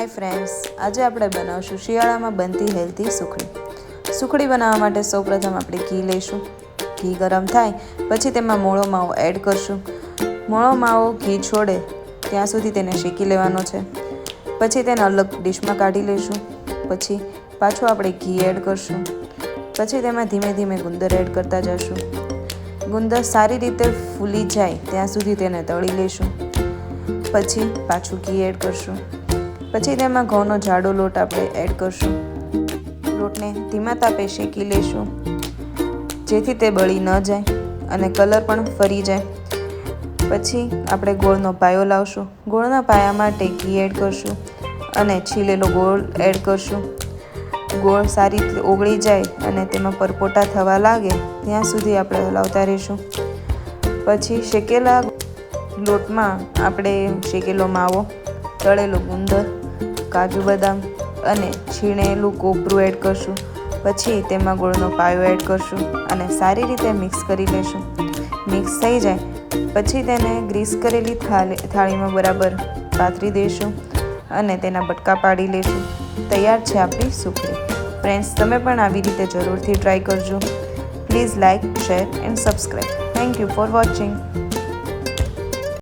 Hi friends, आज આપણે બનાવશું શિયાળામાં બનતી હેલ્ધી સુખડી। સુખડી બનાવવા માટે સૌપ્રથમ આપણે ઘી લઈશું। ઘી ગરમ થાય પછી તેમાં મોળો માવો એડ કરશું। મોળો માવો ઘી છોડે ત્યાં સુધી તેને શેકી લેવાનો છે। પછી તેને અલગ ડિશમાં કાઢી લઈશું। પછી પાછું આપણે ઘી એડ કરશું। પછી તેમાં ધીમે ધીમે ગુંદર એડ કરતા જશું। ગુંદર સારી રીતે ફૂલી જાય ત્યાં સુધી તેને તળી લઈશું। પછી પાછું ઘી એડ કરશું। પછી તેમાં ઘઉંનો જાડો લોટ આપણે એડ કરશું। લોટને ધીમા તાપે શેકી લઈશું જેથી તે બળી ન જાય અને કલર પણ ફરી જાય। પછી આપણે ગોળનો પાયો લાવશું। ગોળના પાયા માટે ઘી એડ કરશું અને છીલેલો ગોળ એડ કરશું। ગોળ સારી રીતે ઓગળી જાય અને તેમાં પરપોટા થવા લાગે ત્યાં સુધી આપણે હલાવતા રહીશું। પછી શેકેલા લોટમાં આપણે શેકેલો માવો, તળેલો ગુંદર, કાજુ બદામ અને છીણેલું કોપરું એડ કરશું। પછી તેમાં ગોળનો પાયો એડ કરશું અને સારી રીતે મિક્સ કરી લઈશું। મિક્સ થઈ જાય પછી તેને ગ્રીસ કરેલી થાળીમાં બરાબર પાથરી દઈશું અને તેના બટકા પાડી લઈશું। તૈયાર છે આપણી સુખડી। ફ્રેન્ડ્સ, તમે પણ આવી રીતે જરૂરથી ટ્રાય કરજો। Please like, share and subscribe. Thank you for watching.